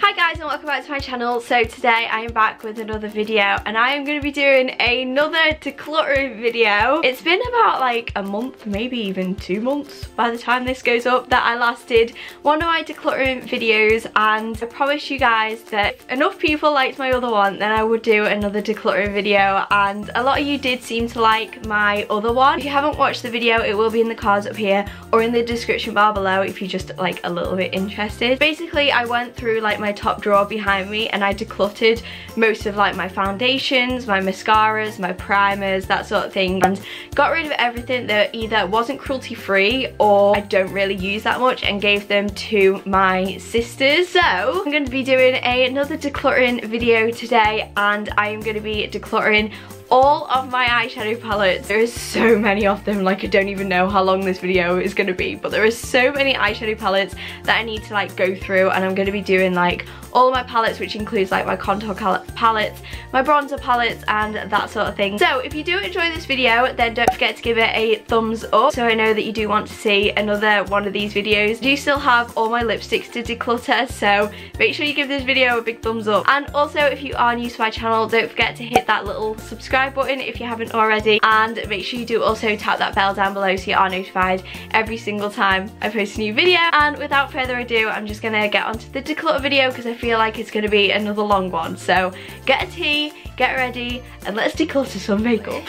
Hi guys and welcome back to my channel. So today I am back with another video and I am going to be doing another decluttering video. It's been about like a month, maybe even 2 months by the time this goes up that I last did one of my decluttering videos, and I promised you guys that if enough people liked my other one then I would do another decluttering video, and a lot of you did seem to like my other one. If you haven't watched the video, it will be in the cards up here or in the description bar below if you're just like a little bit interested. Basically I went through like my top drawer behind me and I decluttered most of like my foundations, my mascaras, my primers, that sort of thing, and got rid of everything that either wasn't cruelty free or I don't really use that much and gave them to my sisters. So I'm going to be doing another decluttering video today, and I am going to be decluttering all of my eyeshadow palettes. There is so many of them, like I don't even know how long this video is going to be, but there are so many eyeshadow palettes that I need to like go through, and I'm going to be doing like all of my palettes, which includes like my contour palettes, my bronzer palettes and that sort of thing. So if you do enjoy this video then don't forget to give it a thumbs up so I know that you do want to see another one of these videos. I do still have all my lipsticks to declutter, so make sure you give this video a big thumbs up. And also if you are new to my channel, don't forget to hit that little subscribe button if you haven't already, and make sure you do also tap that bell down below so you are notified every single time I post a new video. And without further ado, I'm just gonna get onto the declutter video because I feel like it's gonna be another long one. So get a tea, get ready, and let's declutter some makeup.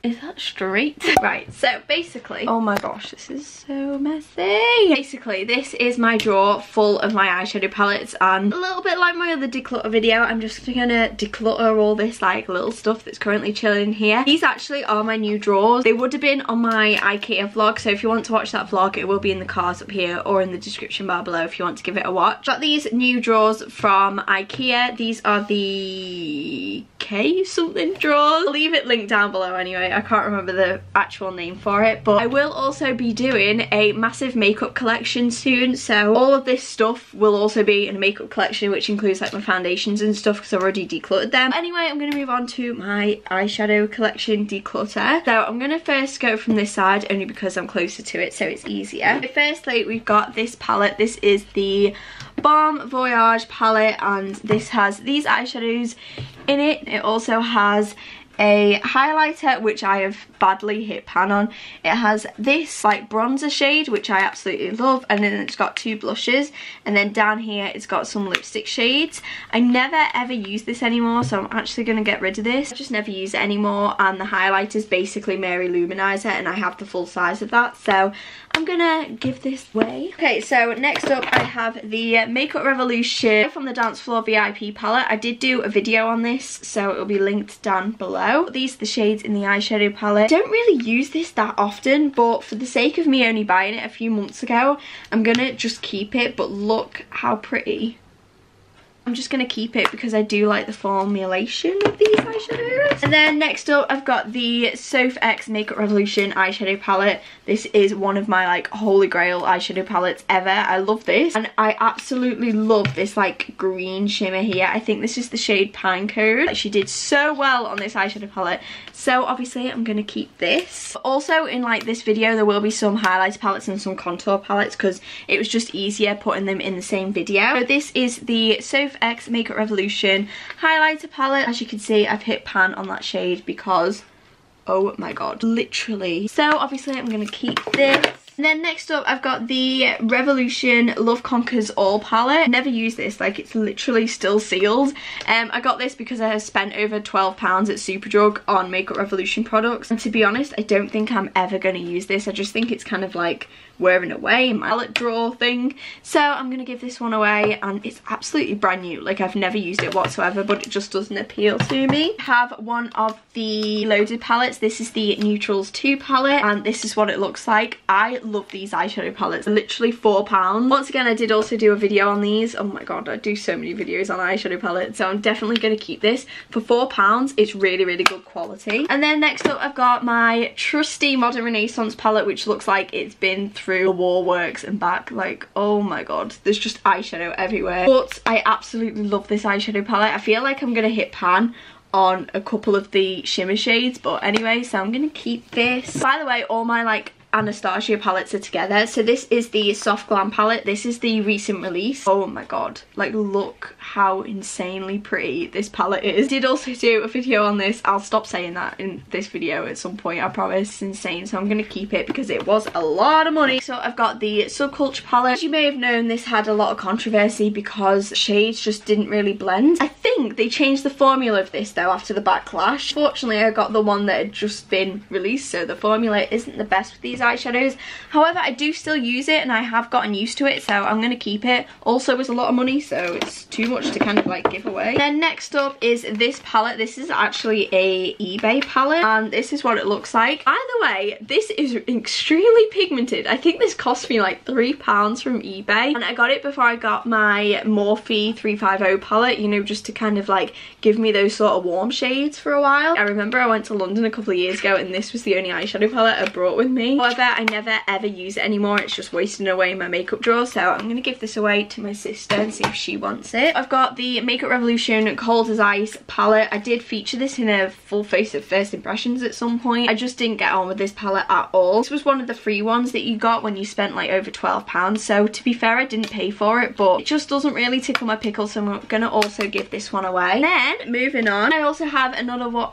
Is that straight? Right, so basically, oh my gosh, this is so messy. Basically, this is my drawer full of my eyeshadow palettes, and a little bit like my other declutter video, I'm just gonna declutter all this like little stuff that's currently chilling here. These actually are my new drawers. They would have been on my IKEA vlog, so if you want to watch that vlog, it will be in the cards up here or in the description bar below if you want to give it a watch. Got these new drawers from IKEA. These are the K something drawers. I'll leave it linked down below anyway. I can't remember the actual name for it, but I will also be doing a massive makeup collection soon, so all of this stuff will also be in a makeup collection, which includes like my foundations and stuff because I've already decluttered them. Anyway, I'm going to move on to my eyeshadow collection declutter. So I'm going to first go from this side only because I'm closer to it so it's easier. Firstly, we've got this palette. This is the Bon Voyage palette, and this has these eyeshadows in it. It also has a highlighter, which I have badly hit pan on. It has this like bronzer shade, which I absolutely love, and then it's got 2 blushes, and then down here it's got some lipstick shades. I never ever use this anymore, so I'm actually going to get rid of this. I just never use it anymore, and the highlighter is basically Mary Luminizer, and I have the full size of that, so I'm gonna give this away. Okay, so next up I have the Makeup Revolution from the Dance Floor VIP palette. I did do a video on this, so it'll be linked down below. These are the shades in the eyeshadow palette. I don't really use this that often, but for the sake of me only buying it a few months ago, I'm gonna just keep it. But look how pretty. I'm just going to keep it because I do like the formulation of these eyeshadows. And then next up I've got the Soph X Makeup Revolution eyeshadow palette. This is one of my like holy grail eyeshadow palettes ever. I love this, and I absolutely love this like green shimmer here. I think this is the shade Pinecone. She did so well on this eyeshadow palette, so obviously I'm going to keep this. Also in like this video there will be some highlighter palettes and some contour palettes because it was just easier putting them in the same video. So this is the Soph X Makeup Revolution highlighter palette. As you can see, I've hit pan on that shade because oh my god, literally. So obviously I'm gonna keep this. And then next up I've got the Revolution Love Conquers All palette. Never used this, like it's literally still sealed. I got this because I have spent over £12 at Superdrug on Makeup Revolution products, and to be honest I don't think I'm ever going to use this. I just think it's kind of like wearing away my palette drawer thing, so I'm gonna give this one away, and it's absolutely brand new. Like I've never used it whatsoever, but it just doesn't appeal to me. I have one of the loaded palettes. This is the Neutrals 2 palette, and this is what it looks like. I love these eyeshadow palettes. They're literally £4. Once again, I did also do a video on these. Oh my god, I do so many videos on eyeshadow palettes, so I'm definitely gonna keep this. For £4, it's really, really good quality. And then next up I've got my trusty Modern Renaissance palette, which looks like it's been through the war works and back. Like oh my god, there's just eyeshadow everywhere, but I absolutely love this eyeshadow palette. I feel like I'm gonna hit pan on a couple of the shimmer shades, but anyway, so I'm gonna keep this. By the way, all my like Anastasia palettes are together. So this is the Soft Glam palette. This is the recent release. Oh my god, like look how insanely pretty this palette is. I did also do a video on this. I'll stop saying that in this video at some point, I promise. It's insane, so I'm gonna keep it because it was a lot of money. So I've got the Subculture palette. As you may have known, this had a lot of controversy because shades just didn't really blend. I think they changed the formula of this though after the backlash. Fortunately, I got the one that had just been released, so the formula isn't the best with these eyeshadows. However, I do still use it and I have gotten used to it, so I'm gonna keep it. Also, it's a lot of money, so it's too much to kind of like give away. Then next up is this palette. This is actually a eBay palette and this is what it looks like. By the way, this is extremely pigmented. I think this cost me like £3 from eBay, and I got it before I got my Morphe 350 palette, you know, just to kind of like give me those sort of warm shades for a while. I remember I went to London a couple of years ago and this was the only eyeshadow palette I brought with me. However, I never ever use it anymore. It's just wasting away in my makeup drawer, so I'm gonna give this away to my sister and see if she wants it. I've got the Makeup Revolution Cold as Ice palette. I did feature this in a full face of first impressions at some point. I just didn't get on with this palette at all. This was one of the free ones that you got when you spent like over £12, so to be fair, I didn't pay for it, but it just doesn't really tickle my pickle, so I'm gonna also give this one away. And then moving on, I also have another one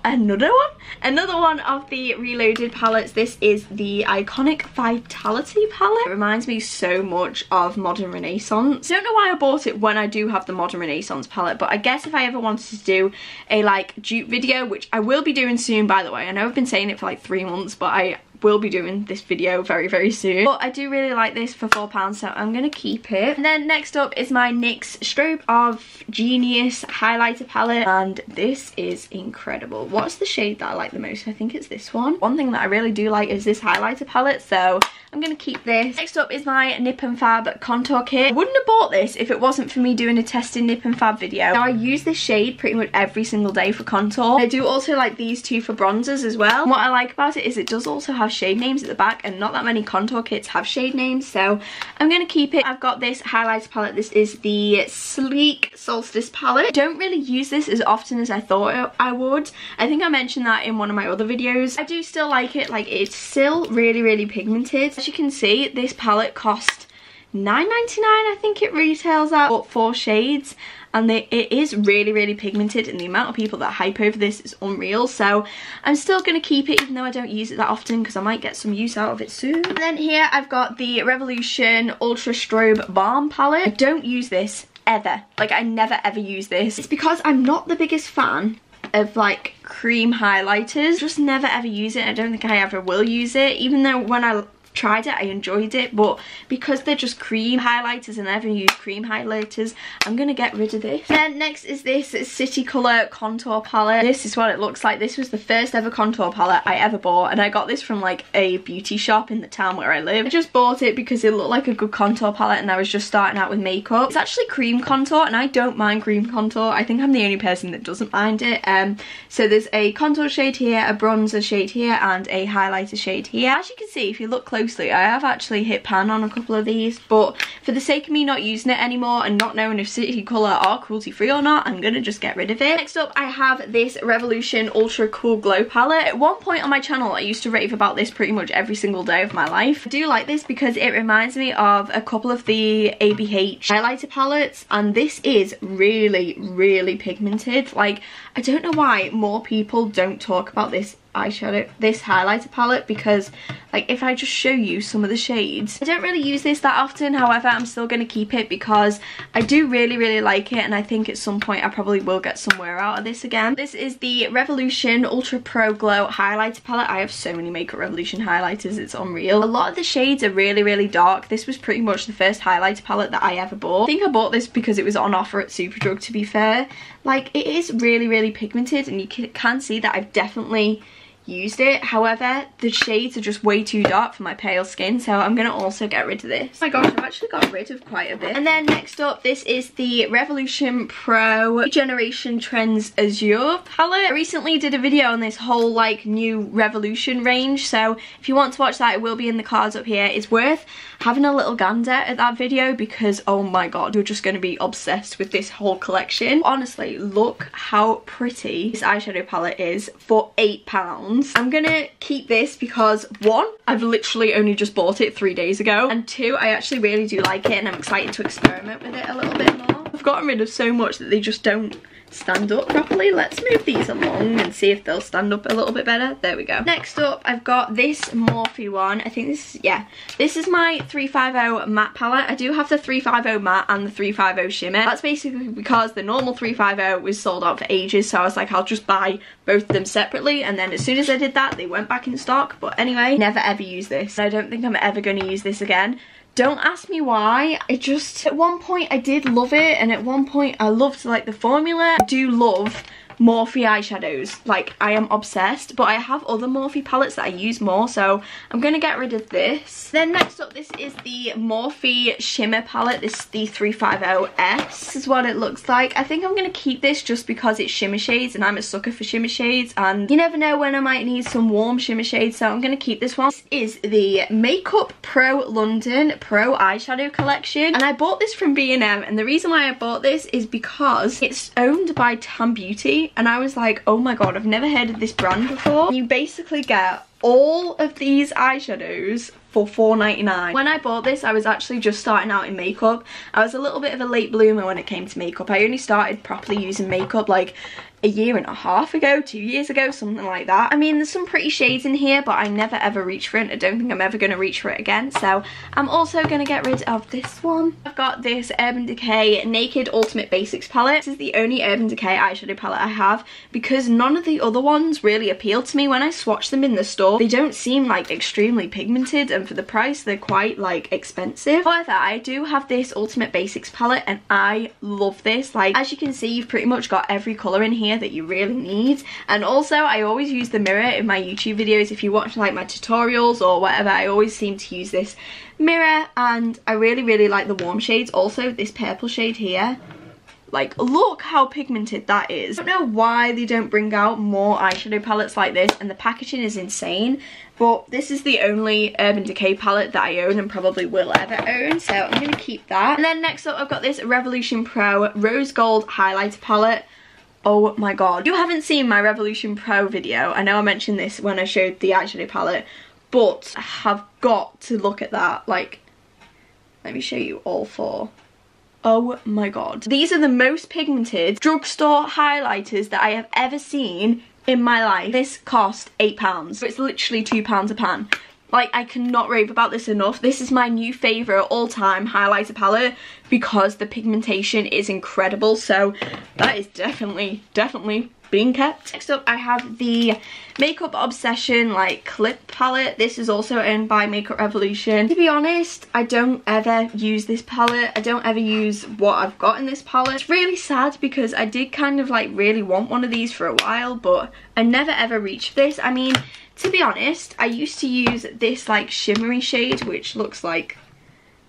of the Reloaded palettes. This is the Iconic Vitality palette. It reminds me so much of Modern Renaissance. I don't know why I bought it when I do have the Modern Renaissance palette, but I guess if I ever wanted to do a like dupe video, which I will be doing soon, by the way. I know I've been saying it for like 3 months, but I will be doing this video very soon. But I do really like this for £4, so I'm gonna keep it. And then next up is my NYX Strobe of Genius highlighter palette, and this is incredible. What's the shade that I like the most? I think it's this one. One thing that I really do like is this highlighter palette, so I'm gonna keep this. Next up is my Nip and Fab contour kit. I wouldn't have bought this if it wasn't for me doing a testing Nip and Fab video. Now I use this shade pretty much every single day for contour. I do also like these two for bronzers as well. And what I like about it is it does also have shade names at the back, and not that many contour kits have shade names, so I'm gonna keep it. I've got this highlighter palette. This is the Sleek Solstice palette. I don't really use this as often as I thought I would. I think I mentioned that in one of my other videos. I do still like it. Like, it's still really pigmented. As you can see, this palette cost £9.99, I think it retails at, but 4 shades, and it is really pigmented, and the amount of people that hype over this is unreal, so I'm still going to keep it even though I don't use it that often because I might get some use out of it soon. And then here I've got the Revolution Ultra Strobe Balm palette. I don't use this ever. Like, I never ever use this. It's because I'm not the biggest fan of like cream highlighters. Just never ever use it. I don't think I ever will use it, even though when I tried it I enjoyed it, but because they're just cream highlighters and I never use cream highlighters, I'm gonna get rid of this. Then next is this City Colour contour palette. This is what it looks like. This was the first ever contour palette I ever bought, and I got this from like a beauty shop in the town where I live. I just bought it because it looked like a good contour palette and I was just starting out with makeup. It's actually cream contour and I don't mind cream contour. I think I'm the only person that doesn't mind it. So there's a contour shade here, a bronzer shade here, and a highlighter shade here. As you can see, if you look closely, I have actually hit pan on a couple of these, but for the sake of me not using it anymore and not knowing if City Colour are cruelty free or not, I'm gonna just get rid of it. Next up, I have this Revolution Ultra Cool Glow palette. At one point on my channel, I used to rave about this pretty much every single day of my life. I do like this because it reminds me of a couple of the ABH highlighter palettes, and this is really pigmented. Like, I don't know why more people don't talk about this highlighter palette, because like if I just show you some of the shades, I don't really use this that often. However, I'm still going to keep it because I do really like it, and I think at some point I probably will get somewhere out of this again. This is the Revolution Ultra Pro Glow highlighter palette. I have so many Makeup Revolution highlighters, it's unreal. A lot of the shades are really dark. This was pretty much the first highlighter palette that I ever bought. I think I bought this because it was on offer at Superdrug, to be fair. Like, it is really pigmented, and you can see that I've definitely used it. However, the shades are just way too dark for my pale skin, so I'm gonna also get rid of this. Oh my gosh, I've actually got rid of quite a bit. And then next up, this is the Revolution Pro Generation Trends Azure palette. I recently did a video on this whole like new Revolution range, so if you want to watch that, it will be in the cards up here. It's worth having a little gander at that video because oh my god, you're just going to be obsessed with this whole collection. Honestly, look how pretty this eyeshadow palette is for £8. £8. I'm gonna keep this because 1, I've literally only just bought it 3 days ago, and 2, I actually really do like it and I'm excited to experiment with it a little bit more. I've gotten rid of so much that they just don't stand up properly. Let's move these along and see if they'll stand up a little bit better. There we go. Next up, I've got this Morphe one. I think this is, yeah, this is my 350 matte palette. I do have the 350 matte and the 350 shimmer. That's basically because the normal 350 was sold out for ages, so I was like, I'll just buy both of them separately, and then as soon as I did that, they went back in stock. But anyway, never ever use this. I don't think I'm ever going to use this again. Don't ask me why. It just, at one point I did love it, and at one point I loved like the formula. I do love Morphe eyeshadows, like I am obsessed, but I have other Morphe palettes that I use more, so I'm gonna get rid of this. Then next up, this is the Morphe shimmer palette. This is the 350S. This is what it looks like. I think I'm gonna keep this just because it's shimmer shades and I'm a sucker for shimmer shades, and you never know when I might need some warm shimmer shades, so I'm gonna keep this one. This is the Makeup Pro London Pro eyeshadow collection, and I bought this from B&M, and the reason why I bought this is because it's owned by Tam Beauty. And I was like, oh my god, I've never heard of this brand before. You basically get all of these eyeshadows for $4.99. When I bought this, I was actually just starting out in makeup. I was a little bit of a late bloomer when it came to makeup. I only started properly using makeup like a year and a half ago, 2 years ago, something like that. I mean, there's some pretty shades in here, but I never ever reach for it. I don't think I'm ever going to reach for it again, so I'm also going to get rid of this one. I've got this Urban Decay Naked Ultimate Basics palette. This is the only Urban Decay eyeshadow palette I have, because none of the other ones really appeal to me. When I swatch them in the store, they don't seem like extremely pigmented, and for the price, they're quite like expensive. However, I do have this Ultimate Basics palette, and I love this. Like, as you can see, you've pretty much got every colour in here that you really need. And also, I always use the mirror in my YouTube videos. If you watch like my tutorials or whatever, I always seem to use this mirror, and I really like the warm shades. Also, this purple shade here, like, look how pigmented that is. I don't know why they don't bring out more eyeshadow palettes like this, and the packaging is insane, but this is the only Urban Decay palette that I own and probably will ever own, so I'm going to keep that. And then next up, I've got this Revolution Pro Rose Gold Highlighter palette. Oh my god. If you haven't seen my Revolution Pro video, I know I mentioned this when I showed the eyeshadow palette, but I have got to look at that. Like, let me show you all four. Oh my god. These are the most pigmented drugstore highlighters that I have ever seen in my life. This cost £8, so it's literally £2 a pan. Like, I cannot rave about this enough. This is my new favourite all-time highlighter palette because the pigmentation is incredible, so that is definitely being kept. Next up, I have the Makeup Obsession like clip palette. This is also owned by Makeup Revolution. To be honest, I don't ever use this palette. I don't ever use what I've got in this palette. It's really sad because I did kind of like really want one of these for a while, but I never ever reached for this. I mean, to be honest, I used to use this like shimmery shade, which looks like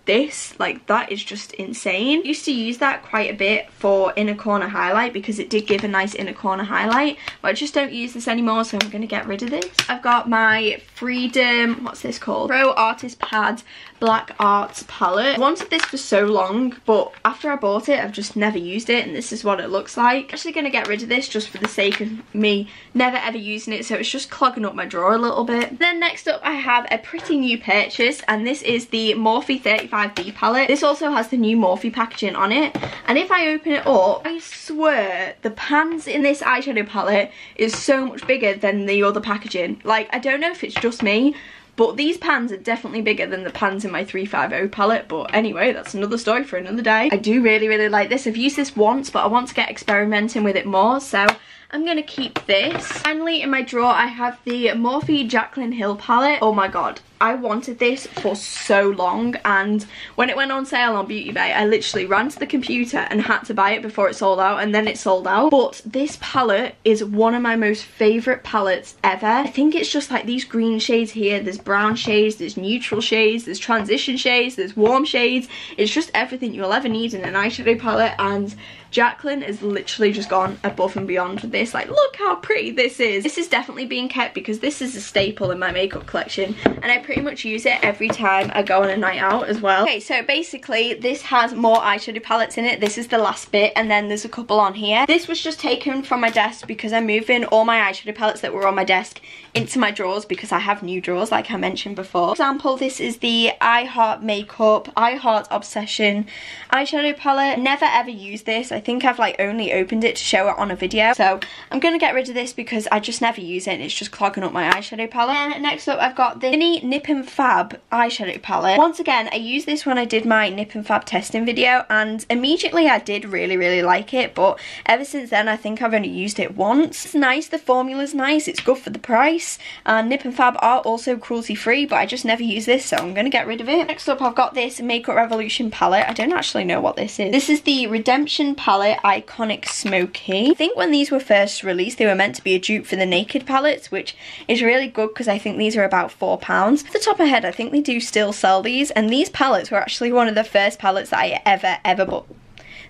this. Like, that is just insane. I used to use that quite a bit for inner corner highlight because it did give a nice inner corner highlight, but I just don't use this anymore, so I'm going to get rid of this. I've got my Freedom, what's this called? Pro Artist Pad Black Arts palette. I wanted this for so long, but after I bought it, I've just never used it, and this is what it looks like. I'm actually going to get rid of this just for the sake of me never ever using it, so it's just clogging up my drawer a little bit. Then next up, I have a pretty new purchase, and this is the Morphe 35B palette. This also has the new Morphe packaging on it, and if I open it up, I swear the pans in this eyeshadow palette is so much bigger than the other packaging. Like, I don't know if it's just me, but these pans are definitely bigger than the pans in my 350 palette. But anyway, that's another story for another day. I do really like this. I've used this once, but I want to get experimenting with it more, so I'm going to keep this. Finally, in my drawer, I have the Morphe Jaclyn Hill palette. Oh my god. I wanted this for so long, and when it went on sale on Beauty Bay, I literally ran to the computer and had to buy it before it sold out, and then it sold out. But this palette is one of my most favourite palettes ever. I think it's just like these green shades here, there's brown shades, there's neutral shades, there's transition shades, there's warm shades. It's just everything you'll ever need in an eyeshadow palette, and Jaclyn has literally just gone above and beyond with this, like, look how pretty this is. This is definitely being kept because this is a staple in my makeup collection, and I pretty much use it every time I go on a night out as well. Okay, so basically this has more eyeshadow palettes in it. This is the last bit, and then there's a couple on here. This was just taken from my desk because I'm moving all my eyeshadow palettes that were on my desk into my drawers because I have new drawers, like I mentioned before. For example, this is the I Heart Makeup, I Heart Obsession eyeshadow palette. Never ever used this. I think I've like only opened it to show it on a video, so I'm gonna get rid of this because I just never use it and it's just clogging up my eyeshadow palette. And next up I've got the mini Nip and Fab eyeshadow palette. Once again, I used this when I did my Nip and Fab testing video, and immediately I did really like it, but ever since then I think I've only used it once. It's nice, the formula's nice, it's good for the price, and Nip and Fab are also cruelty free, but I just never use this, so I'm gonna get rid of it. Next up I've got this Makeup Revolution palette. I don't actually know what this is. This is the Redemption palette Iconic Smoky. I think when these were first released they were meant to be a dupe for the Naked palettes, which is really good because I think these are about £4. Off the top of my head I think they do still sell these, and these palettes were actually one of the first palettes that I ever bought.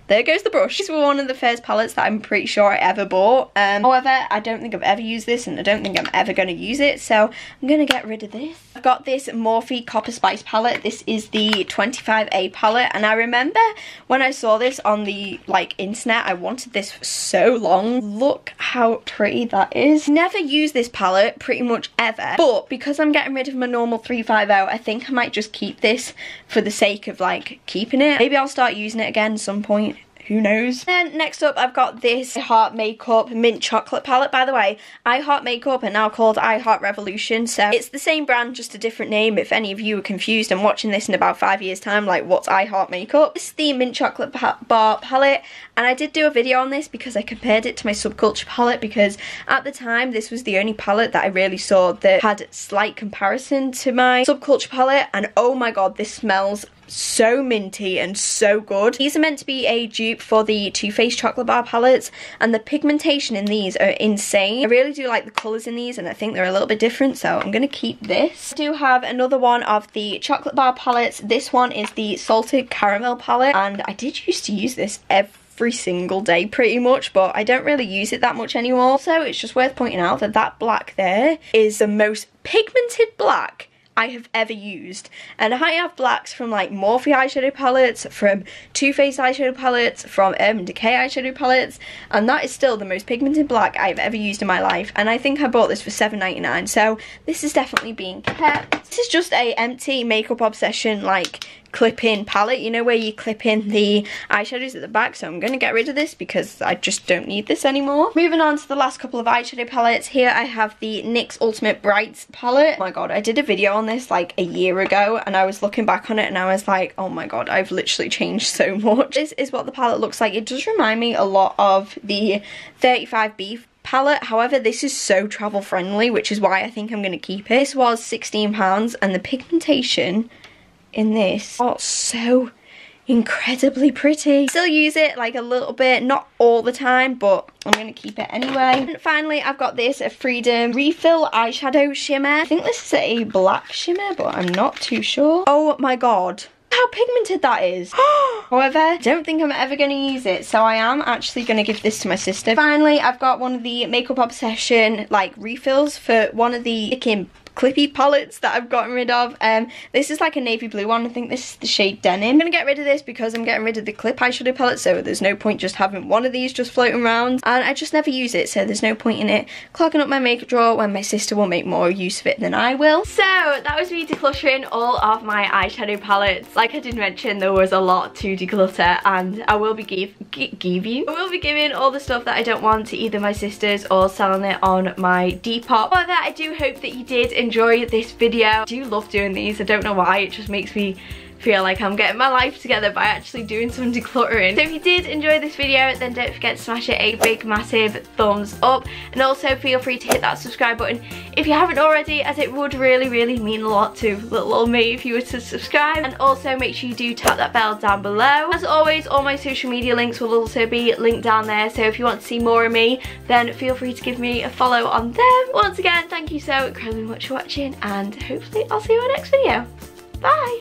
There goes the brush. These were one of the first palettes that I'm pretty sure I ever bought. However, I don't think I've ever used this, and I don't think I'm ever going to use it, so I'm going to get rid of this. I've got this Morphe Copper Spice palette. This is the 25A palette, and I remember when I saw this on the internet, I wanted this for so long. Look how pretty that is. Never use this palette pretty much ever, but because I'm getting rid of my normal 350, I think I might just keep this for the sake of keeping it. Maybe I'll start using it again at some point. Who knows? Then next up I've got this I Heart Makeup Mint Chocolate palette. By the way, I Heart Makeup are now called I Heart Revolution, so it's the same brand, just a different name if any of you are confused and watching this in about 5 years time like, what's I Heart Makeup? This is the Mint Chocolate Bar palette, and I did do a video on this because I compared it to my Subculture palette, because at the time this was the only palette that I really saw that had slight comparison to my Subculture palette, and oh my god, this smells so minty and so good. These are meant to be a dupe for the Too Faced chocolate bar palettes, and the pigmentation in these are insane. I really do like the colours in these, and I think they're a little bit different, so I'm going to keep this. I do have another one of the chocolate bar palettes. This one is the Salted Caramel palette, and I did used to use this every single day pretty much, but I don't really use it that much anymore. So it's just worth pointing out that that black there is the most pigmented black I have ever used, and I have blacks from Morphe eyeshadow palettes, from Too Faced eyeshadow palettes, from Urban Decay eyeshadow palettes, and that is still the most pigmented black I've ever used in my life, and I think I bought this for £7.99, so this is definitely being kept. This is just a empty Makeup Obsession clip-in palette, you know, where you clip in the eyeshadows at the back, so I'm going to get rid of this because I just don't need this anymore. Moving on to the last couple of eyeshadow palettes. Here I have the NYX Ultimate Brights palette. Oh my god, I did a video on this a year ago, and I was looking back on it and I was like, oh my god, I've literally changed so much. This is what the palette looks like. It does remind me a lot of the 35B palette, however this is so travel friendly, which is why I think I'm going to keep it. This was £16, and the pigmentation in this are so incredibly pretty. Still use it a little bit, not all the time, but I'm going to keep it anyway. And finally I've got this Freedom Refill Eyeshadow Shimmer. I think this is a black shimmer, but I'm not too sure. Oh my god, how pigmented that is. However, I don't think I'm ever going to use it, so I am actually going to give this to my sister. Finally, I've got one of the Makeup Obsession refills for one of the clippy palettes that I've gotten rid of. This is a navy blue one. I think this is the shade Denim. I'm going to get rid of this because I'm getting rid of the clip eyeshadow palette, so there's no point just having one of these just floating around, and I just never use it, so there's no point in it clogging up my makeup drawer when my sister will make more use of it than I will. So that was me decluttering all of my eyeshadow palettes. Like I did mention, there was a lot to declutter, and I will be giving all the stuff that I don't want to either my sisters or selling it on my Depop. However, I do hope that you did enjoy this video. I do love doing these. I don't know why, it just makes me feel like I'm getting my life together by actually doing some decluttering. So if you did enjoy this video, then don't forget to smash it a big massive thumbs up, and also feel free to hit that subscribe button if you haven't already, as it would really mean a lot to little old me if you were to subscribe. And also make sure you do tap that bell down below. As always, all my social media links will also be linked down there, so if you want to see more of me, then feel free to give me a follow on them. Once again, thank you so incredibly much for watching, and hopefully I'll see you in my next video. Bye!